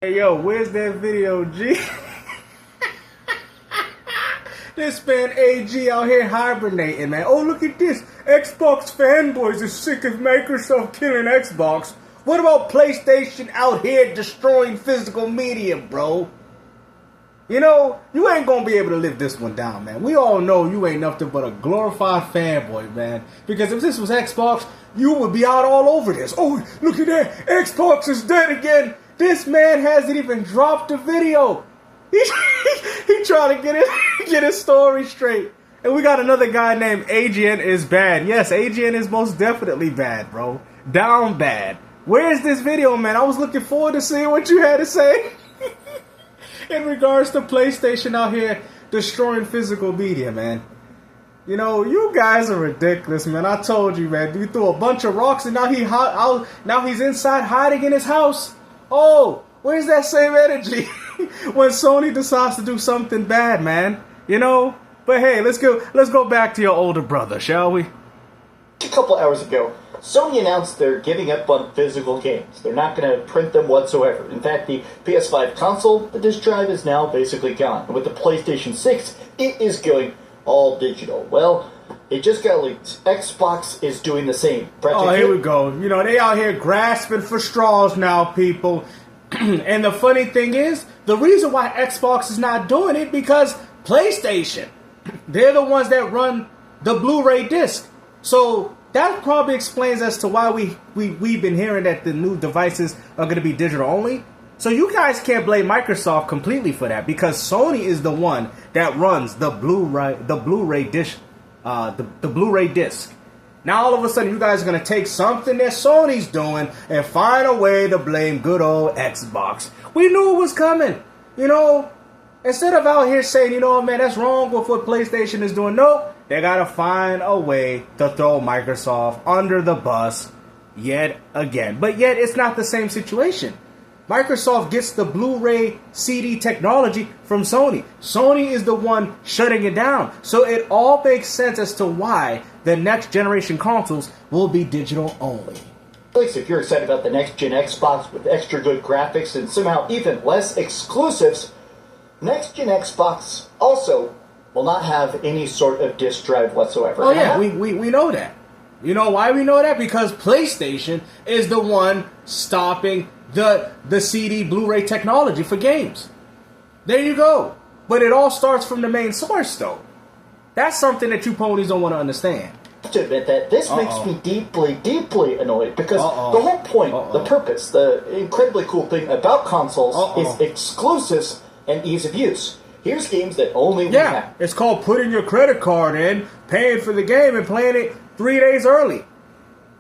Hey yo, where's that video, G? This man AG out here hibernating, man. Oh, look at this. Xbox fanboys are sick of Microsoft killing Xbox. What about PlayStation out here destroying physical media, bro? You know, you ain't gonna be able to live this one down, man. We all know you ain't nothing but a glorified fanboy, man. Because if this was Xbox, you would be out all over this. Oh, look at that. Xbox is dead again. This man hasn't even dropped a video. He trying to get his story straight. And we got another guy named AGN is bad. Yes, AGN is most definitely bad, bro. Down bad. Where is this video, man? I was looking forward to seeing what you had to say in regards to PlayStation out here destroying physical media, man. You know, you guys are ridiculous, man. I told you, man. You threw a bunch of rocks and now he's inside hiding in his house. Oh, where's that same energy when Sony decides to do something bad, man? You know? But hey, let's go back to your older brother, shall we? A couple hours ago, Sony announced they're giving up on physical games. They're not going to print them whatsoever. In fact, the PS5 console, the disc drive is now basically gone. And with the PlayStation 6, it is going all digital. Well, it just got leaked. Xbox is doing the same. Oh, here we go. You know, they out here grasping for straws now, people. And the funny thing is, the reason why Xbox is not doing it because PlayStation, they're the ones that run the Blu-ray disc. So that probably explains as to why we've been hearing that the new devices are going to be digital only. So you guys can't blame Microsoft completely for that because Sony is the one that runs the Blu-ray disc. The Blu-ray disc. Now all of a sudden you guys are going to take something that Sony's doing and find a way to blame good old Xbox. We knew it was coming. You know, instead of out here saying, you know what, man, that's wrong with what PlayStation is doing. Nope, they got to find a way to throw Microsoft under the bus yet again. But yet it's not the same situation. Microsoft gets the Blu-ray CD technology from Sony. Sony is the one shutting it down. So it all makes sense as to why the next generation consoles will be digital only. If you're excited about the next gen Xbox with extra good graphics and somehow even less exclusives, next gen Xbox also will not have any sort of disc drive whatsoever. Oh yeah, we know that. You know why we know that? Because PlayStation is the one stopping the CD Blu-ray technology for games. There you go. But it all starts from the main source, though. That's something that you ponies don't want to understand. I have to admit that this makes me deeply, deeply annoyed because the whole point, the purpose, the incredibly cool thing about consoles is exclusives and ease of use. Here's games that only we have. It's called putting your credit card in, paying for the game, and playing it 3 days early.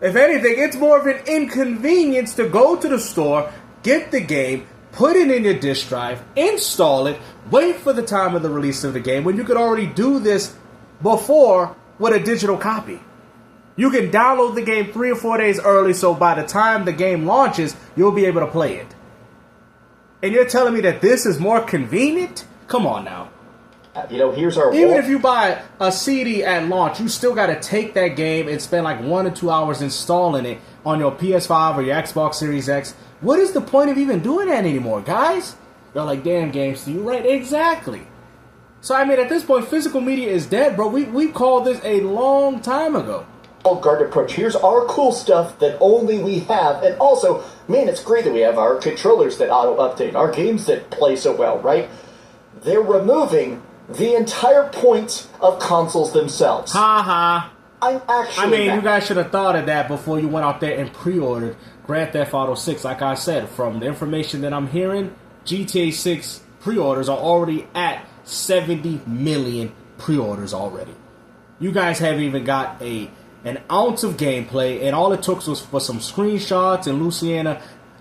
If anything, it's more of an inconvenience to go to the store, get the game, put it in your disc drive, install it, wait for the time of the release of the game when you could already do this before with a digital copy. You can download the game 3 or 4 days early so by the time the game launches, you'll be able to play it. And you're telling me that this is more convenient? Come on now. You know, here's our Even if you buy a CD at launch, you still got to take that game and spend like 1 or 2 hours installing it on your PS5 or your Xbox Series X. What is the point of even doing that anymore, guys? They're like, damn, games, you right? Exactly. So, I mean, at this point, physical media is dead, bro. We called this a long time ago. Guard approach. Here's our cool stuff that only we have. And also, man, it's great that we have our controllers that auto-update, our games that play so well, right? They're removing the entire point of consoles themselves. Ha ha. I mean, you guys should have thought of that before you went out there and pre-ordered Grand Theft Auto 6. Like I said, from the information that I'm hearing, GTA 6 pre-orders are already at 70 million pre-orders already. You guys haven't even got an ounce of gameplay, and all it took was for some screenshots and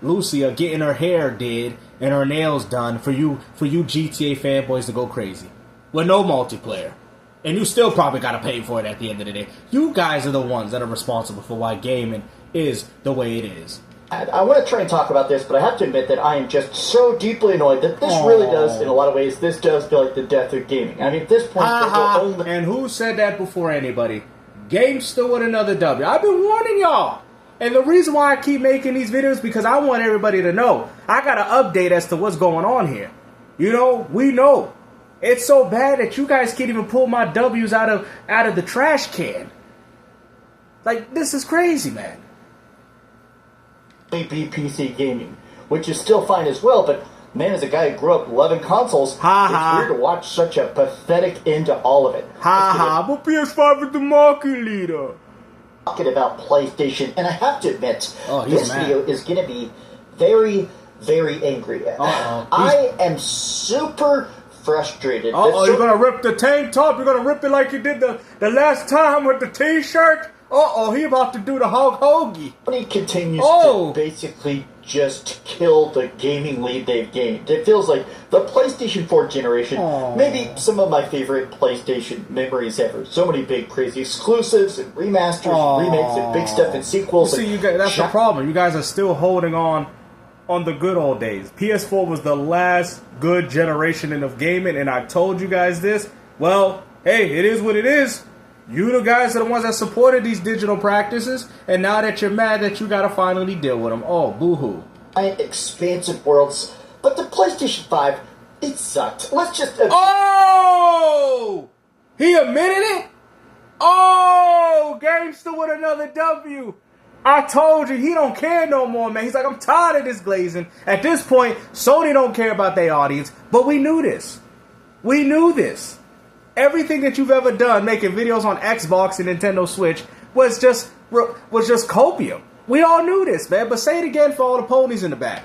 Lucia getting her hair did and her nails done for you GTA fanboys to go crazy. With no multiplayer. And you still probably gotta pay for it at the end of the day. You guys are the ones that are responsible for why gaming is the way it is. I want to try and talk about this, but I have to admit that I am just so deeply annoyed that this really does, in a lot of ways, this does feel like the death of gaming. I mean, at this point, And who said that before anybody? Game still with another W. I've been warning y'all. And the reason why I keep making these videos because I want everybody to know. I got an update as to what's going on here. You know, we know. It's so bad that you guys can't even pull my W's out of the trash can. Like, this is crazy, man. Be PC gaming, which is still fine as well, but man, as a guy who grew up loving consoles, it's weird to watch such a pathetic end to all of it. But PS5 is the market leader. Talking about PlayStation, and I have to admit, this mad. video is going to be very, very angry. I am super frustrated. You're going to rip the tank top? You're going to rip it like you did the last time with the t-shirt? He about to do the Hulk Hoagie. Sony continues to basically just kill the gaming lead they've gained. It feels like the PlayStation 4 generation, maybe some of my favorite PlayStation memories ever. So many big, crazy exclusives and remasters and remakes and big stuff and sequels. See, you guys, that's the problem. You guys are still holding on the good old days. PS4 was the last good generation of gaming, and I told you guys this. Well, hey, it is what it is. You the guys are the ones that supported these digital practices, and now that you're mad that you gotta finally deal with them. Oh, boo-hoo. Expansive worlds, but the PlayStation 5, it sucked. Let's just... He admitted it? Gamester with another W. I told you, he don't care no more, man. He's like, I'm tired of this glazing. At this point, Sony don't care about their audience, but we knew this. We knew this. Everything that you've ever done, making videos on Xbox and Nintendo Switch, was just copium. We all knew this, man. But say it again for all the ponies in the back.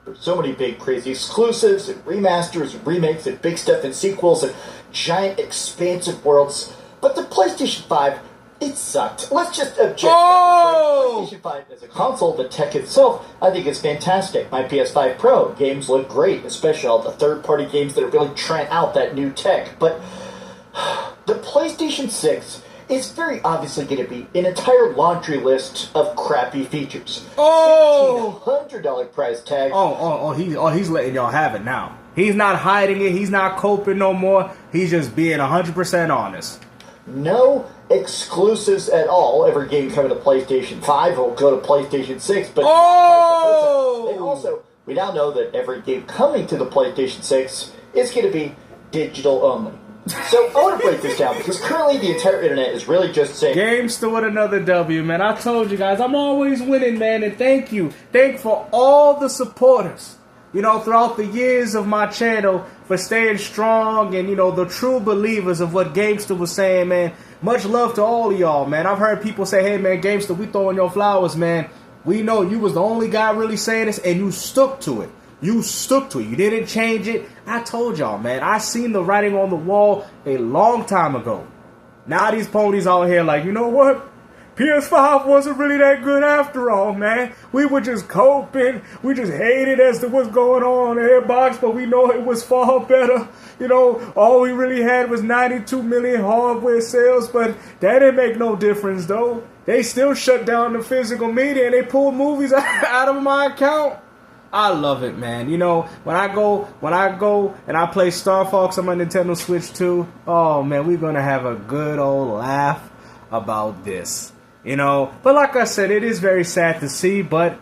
There's so many big, crazy exclusives and remasters and remakes and big stuff and sequels and giant, expansive worlds. But the PlayStation 5, it sucked. Let's just object. PlayStation 5 as a console, the tech itself, I think it's fantastic. My PS5 Pro games look great, especially all the third-party games that are really trying out that new tech. But the PlayStation 6 is very obviously going to be an entire laundry list of crappy features. $1,500 price tag. He's letting y'all have it now. He's not hiding it. He's not coping no more. He's just being 100% honest. No exclusives at all. Every game coming to PlayStation 5 will go to PlayStation 6, but and also, we now know that every game coming to the PlayStation 6 is going to be digital only. So I want to break this down because currently the entire internet is really just saying Gamester with another W, man. I told you guys, I'm always winning, man, and thank you. Thank for all the supporters, you know, throughout the years of my channel for staying strong and, you know, the true believers of what Gamester was saying, man. Much love to all of y'all, man. I've heard people say, hey, man, Gamester, we throwing your flowers, man. We know you was the only guy really saying this, and you stuck to it. You stuck to it. You didn't change it. I told y'all, man. I seen the writing on the wall a long time ago. Now these ponies out here like, you know what? PS5 wasn't really that good after all, man. We were just coping. We just hated as to what's going on in Xbox, but we know it was far better. You know, all we really had was 92 million hardware sales, but that didn't make no difference, though. They still shut down the physical media, and they pulled movies out of my account. I love it, man. You know, when I go and I play Star Fox on my Nintendo Switch 2, oh, man, we're going to have a good old laugh about this. You know, but like I said, it is very sad to see, but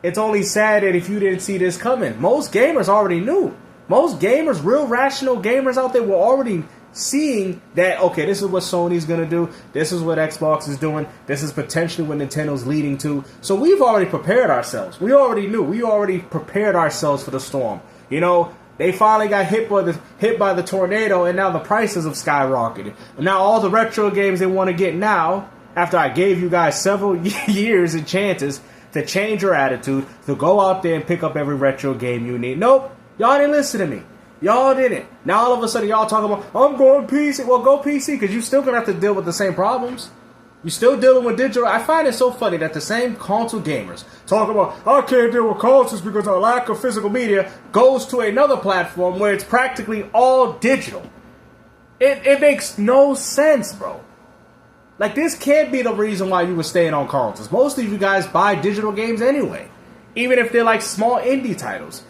it's only sad that if you didn't see this coming. Most gamers already knew. Most gamers, real rational gamers out there were already seeing that, okay, this is what Sony's going to do. This is what Xbox is doing. This is potentially what Nintendo's leading to. So we've already prepared ourselves. We already knew. We already prepared ourselves for the storm. You know, they finally got hit by the tornado, and now the prices have skyrocketed. And now all the retro games they want to get now, after I gave you guys several years and chances to change your attitude, to go out there and pick up every retro game you need. Nope, y'all didn't listen to me. Y'all didn't. Now all of a sudden y'all talking about, I'm going PC. Well, go PC, because you're still going to have to deal with the same problems. You're still dealing with digital. I find it so funny that the same console gamers talk about, I can't deal with consoles because our lack of physical media goes to another platform where it's practically all digital. It makes no sense, bro. Like, this can't be the reason why you were staying on consoles. Most of you guys buy digital games anyway. Even if they're like small indie titles.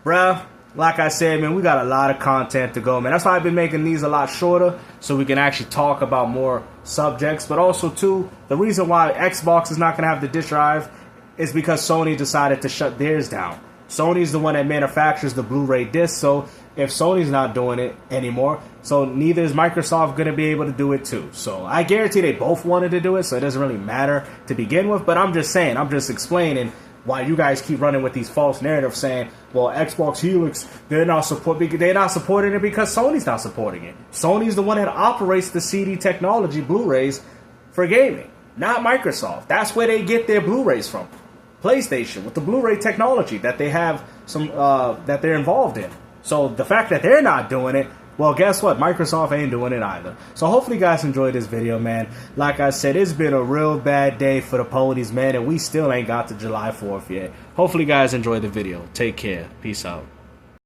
Bruh, like I said, man, we got a lot of content to go, man. That's why I've been making these a lot shorter, so we can actually talk about more subjects. But also, too, the reason why Xbox is not going to have the disk drive is because Sony decided to shut theirs down. Sony's the one that manufactures the Blu-ray disc, so if Sony's not doing it anymore, so neither is Microsoft going to be able to do it too. So I guarantee they both wanted to do it, so it doesn't really matter to begin with. But I'm just saying, I'm just explaining why you guys keep running with these false narratives saying, well, Xbox Helix, they're not supporting it because Sony's not supporting it. Sony's the one that operates the CD technology, Blu-rays, for gaming, not Microsoft. That's where they get their Blu-rays from. PlayStation, with the Blu-ray technology that they have that they're involved in. So the fact that they're not doing it, well, guess what? Microsoft ain't doing it either. So hopefully you guys enjoyed this video, man. Like I said, it's been a real bad day for the ponies, man, and we still ain't got to July 4th yet. Hopefully you guys enjoyed the video. Take care. Peace out.